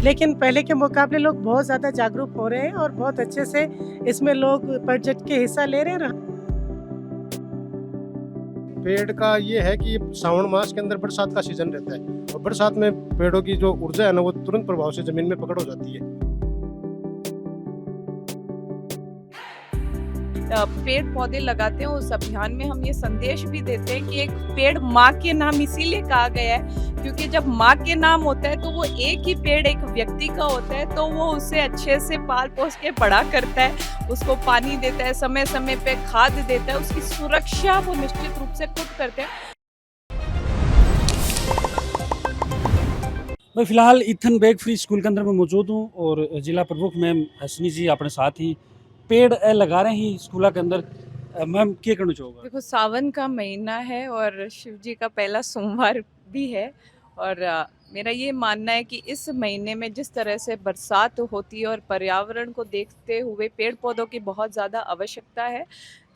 लेकिन पहले के मुकाबले लोग बहुत ज़्यादा जागरूक हो रहे हैं और बहुत अच्छे से इसमें लोग बढ़-चढ़ के हिस्सा ले रहे हैं। पेड़ का ये है कि सावन मास के अंदर बरसात का सीजन रहता है और बरसात में पेड़ों की जो ऊर्जा है ना वो तुरंत प्रभाव से जमीन में पकड़ हो जाती है। पेड़ पौधे लगाते हैं उस अभियान में हम ये संदेश भी देते हैं कि एक पेड़ माँ के नाम इसीलिए कहा गया है क्योंकि जब माँ के नाम होता है तो वो एक ही पेड़ एक व्यक्ति का होता है तो वो उसे अच्छे से पाल पोस के बड़ा करता है, उसको पानी देता है, समय समय पे खाद देता है, उसकी सुरक्षा वो निश्चित रूप से खुद करते हैं। मैं फ़िलहाल ईथन बैग फ्री स्कूल के अंदर मैं मौजूद हूँ और जिला प्रमुख मैम हसनी जी अपने साथ ही पेड़ लगा रहे हैं स्कूल के अंदर। मैम क्या कहना चाहोगे? देखो सावन का महीना है और शिव जी का पहला सोमवार भी है और मेरा ये मानना है कि इस महीने में जिस तरह से बरसात होती है और पर्यावरण को देखते हुए पेड़ पौधों की बहुत ज़्यादा आवश्यकता है,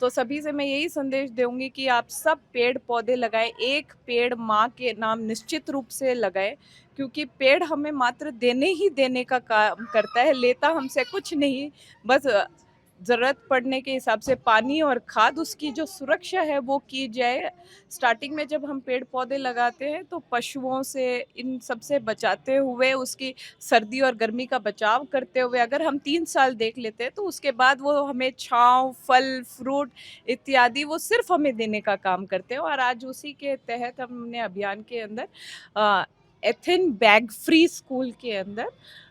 तो सभी से मैं यही संदेश दूंगी कि आप सब पेड़ पौधे लगाएं, एक पेड़ माँ के नाम निश्चित रूप से लगाएं क्योंकि पेड़ हमें मात्र देने ही देने का काम करता है, लेता हमसे कुछ नहीं, बस ज़रूरत पड़ने के हिसाब से पानी और खाद उसकी जो सुरक्षा है वो की जाए। स्टार्टिंग में जब हम पेड़ पौधे लगाते हैं तो पशुओं से इन सब से बचाते हुए उसकी सर्दी और गर्मी का बचाव करते हुए अगर हम 3 साल देख लेते हैं तो उसके बाद वो हमें छाँव, फल, फ्रूट इत्यादि वो सिर्फ़ हमें देने का काम करते हैं और आज उसी के तहत हमने अभियान के अंदर एथिन बैग फ्री स्कूल के अंदर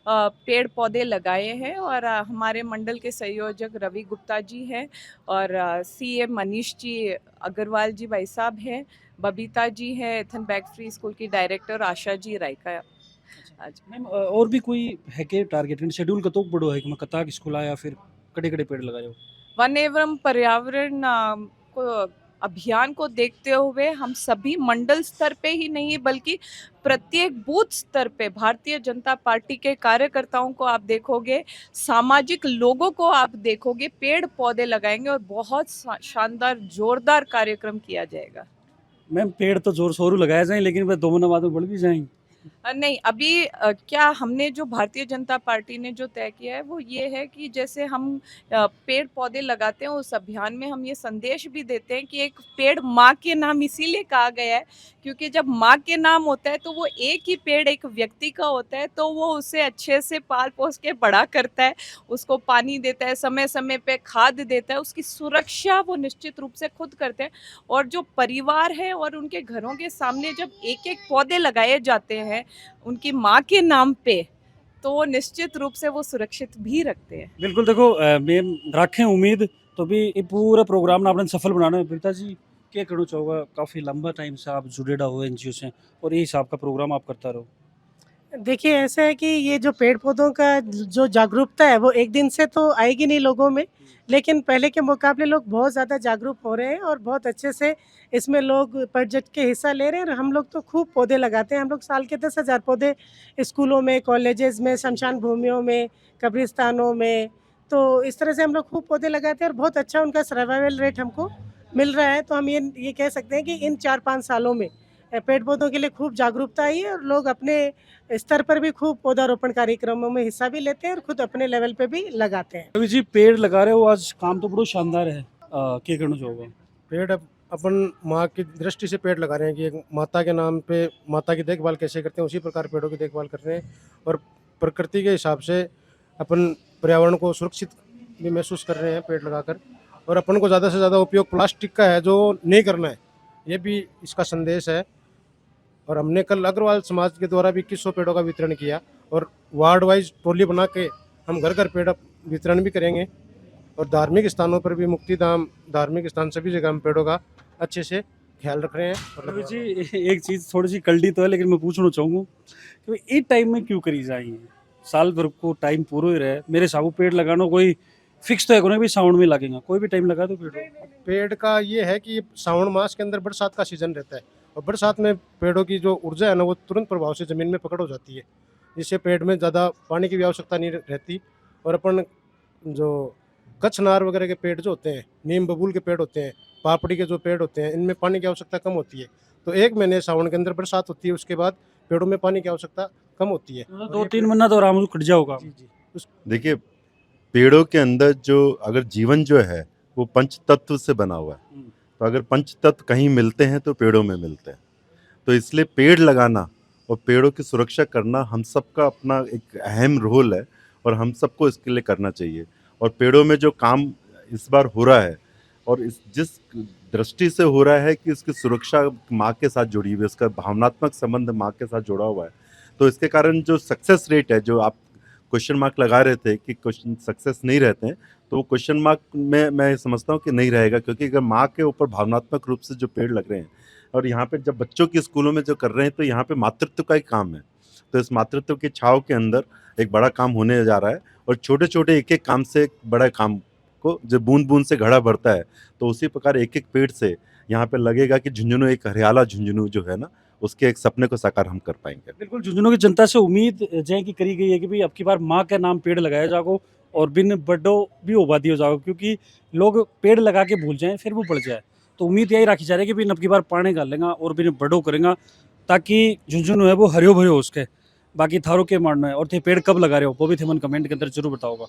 पेड़ पौधे लगाए हैं और हमारे मंडल के संयोजक रवि गुप्ता जी हैं और सीए मनीष जी अग्रवाल जी भाई साहब हैं, बबीता जी हैं, एथन बैग फ्री स्कूल की डायरेक्टर आशा जी रायका। आज मैम और भी कोई है के टारगेट शेड्यूल कतो बड़ो है कि मैं कताक स्कूल आया फिर कड़े-कड़े पेड़ लगाए हो? वन एवं पर्यावरण को अभियान को देखते हुए हम सभी मंडल स्तर पे ही नहीं बल्कि प्रत्येक बूथ स्तर पे भारतीय जनता पार्टी के कार्यकर्ताओं को आप देखोगे, सामाजिक लोगों को आप देखोगे, पेड़ पौधे लगाएंगे और बहुत शानदार जोरदार कार्यक्रम किया जाएगा। मैम पेड़ तो ज़ोर-शोर लगाए जाएँ लेकिन वह 2 महीना बाद में बढ़ भी जाएँगे। नहीं, अभी क्या हमने जो भारतीय जनता पार्टी ने जो तय किया है वो ये है कि जैसे हम पेड़ पौधे लगाते हैं उस अभियान में हम ये संदेश भी देते हैं कि एक पेड़ माँ के नाम इसीलिए कहा गया है क्योंकि जब माँ के नाम होता है तो वो एक ही पेड़ एक व्यक्ति का होता है तो वो उसे अच्छे से पाल पोस के बड़ा करता है, उसको पानी देता है, समय समय पे खाद देता है, उसकी सुरक्षा वो निश्चित रूप से खुद करते हैं और जो परिवार है और उनके घरों के सामने जब एक-एक पौधे लगाए जाते हैं उनकी माँ के नाम पे, तो निश्चित रूप से वो सुरक्षित भी रखते हैं। बिल्कुल देखो मैम रखें उम्मीद तो भी ये पूरा प्रोग्राम ना आपने सफल बनाना है। प्रीता जी क्या कहना चाहोगे? काफ़ी लंबा टाइम से आप जुड़ेड़ा हो एनजीओ से और ये हिसाब का प्रोग्राम आप करता रहो। देखिए, ऐसा है कि ये जो पेड़-पौधों का जो जागरूकता है, वो एक दिन से तो आएगी नहीं लोगों में, लेकिन पहले के मुकाबले लोग बहुत ज़्यादा जागरूक हो रहे हैं और बहुत अच्छे से इसमें लोग बढ़-चढ़ के हिस्सा ले रहे हैं और हम लोग तो खूब पौधे लगाते हैं। हम लोग साल के 10,000 पौधे स्कूलों में, कॉलेजेस में, श्मशान भूमियों में, कब्रिस्तानों में, तो इस तरह से हम लोग खूब पौधे लगाते हैं और बहुत अच्छा उनका सर्वाइवल रेट हमको मिल रहा है। तो हम ये कह सकते हैं कि इन 4-5 सालों में पेड़-पौधों के लिए खूब जागरूकता आई है और लोग अपने स्तर पर भी खूब पौधारोपण कार्यक्रमों में हिस्सा भी लेते हैं और खुद अपने लेवल पे भी लगाते हैं। रवि जी पेड़ लगा रहे हो आज काम तो बड़ा शानदार है। क्या कहना चाहोगे? पेड़ अपन माँ की दृष्टि से पेड़ लगा रहे हैं कि एक माता के नाम पे माता की देखभाल कैसे करते हैं उसी प्रकार पेड़ों की देखभाल कर रहे हैं और प्रकृति के हिसाब से अपन पर्यावरण को सुरक्षित भी महसूस कर रहे हैं पेड़ लगाकर और अपन को ज़्यादा से ज़्यादा उपयोग प्लास्टिक का है जो नहीं करना है, ये भी इसका संदेश है। और हमने कल अग्रवाल समाज के द्वारा भी 2100 पेड़ों का वितरण किया और वार्ड वाइज टोली बना के हम घर घर पेड़ वितरण भी करेंगे और धार्मिक स्थानों पर भी मुक्तिधाम धार्मिक स्थान सभी जगह हम पेड़ों का अच्छे से ख्याल रख रहे हैं। रवि जी एक चीज़ थोड़ी सी कल्डी तो है लेकिन मैं पूछना चाहूँगा कि ये टाइम में क्यों करी जाएगी? साल भर को टाइम पूरा ही रहे मेरे हिसाब पेड़ लगाना कोई फिक्स तो है कोई भी साउंड में लगेगा कोई भी टाइम लगा दो पेड़। पेड़ का ये है कि सावन मास के अंदर बरसात का सीजन रहता है और बरसात में पेड़ों की जो ऊर्जा है ना वो तुरंत प्रभाव से ज़मीन में पकड़ हो जाती है, जिससे पेड़ में ज़्यादा पानी की भी आवश्यकता नहीं रहती और अपन जो कच्छनार वगैरह के पेड़ जो होते हैं, नीम बबूल के पेड़ होते हैं, पापड़ी के जो पेड़ होते हैं, इनमें पानी की आवश्यकता कम होती है। तो 1 महीने सावन के अंदर बरसात होती है, उसके बाद पेड़ों में पानी की आवश्यकता कम होती है। मतलब 2-3 महीना तो आराम से कट जाओगा। जी जी देखिए, पेड़ों के अंदर जो अगर जीवन जो है वो पंच तत्व से बना हुआ है, हम्म। तो अगर पंच तत्व कहीं मिलते हैं तो पेड़ों में मिलते हैं। तो इसलिए पेड़ लगाना और पेड़ों की सुरक्षा करना हम सबका अपना एक अहम रोल है और हम सबको इसके लिए करना चाहिए। और पेड़ों में जो काम इस बार हो रहा है और इस जिस दृष्टि से हो रहा है कि इसकी सुरक्षा माँ के साथ जुड़ी हुई है, इसका भावनात्मक संबंध माँ के साथ जुड़ा हुआ है, तो इसके कारण जो सक्सेस रेट है, जो आप क्वेश्चन मार्क लगा रहे थे कि क्वेश्चन सक्सेस नहीं रहते हैं, तो वो क्वेश्चन मार्क में मैं समझता हूँ कि नहीं रहेगा, क्योंकि अगर माँ के ऊपर भावनात्मक रूप से जो पेड़ लग रहे हैं और यहाँ पे जब बच्चों की स्कूलों में जो कर रहे हैं, तो यहाँ पे मातृत्व का ही काम है। तो इस मातृत्व की छाव के अंदर एक बड़ा काम होने जा रहा है और छोटे छोटे एक एक काम से एक बड़ा काम को, जब बूंद बूंद से घड़ा भरता है, तो उसी प्रकार एक एक पेड़ से यहाँ पे लगेगा कि झुंझुनू एक हरियाला झुंझुनू जो है ना, उसके एक सपने को साकार हम कर पाएंगे। बिल्कुल, झुंझुनू की जनता से उम्मीद जय की करी गई है कि भाई अब की बार माँ के नाम पेड़ लगाया जाओ और बिन बड्डो भी आबादी हो जाओ, क्योंकि लोग पेड़ लगा के भूल जाएं फिर वो बढ़ जाए। तो उम्मीद यही रखी जा रही है कि भाई अब की बार पानी डालेगा और बिन बड्डो करेगा, ताकि झुंझुनू है वो हरियो भरियो हो उसके। बाकी थारों के मारना है और थे पेड़ कब लगा रहे हो वो भी थे मन कमेंट के अंदर जरूर बताओगा।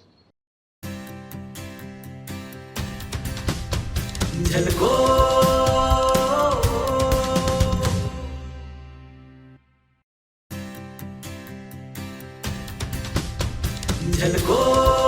झलको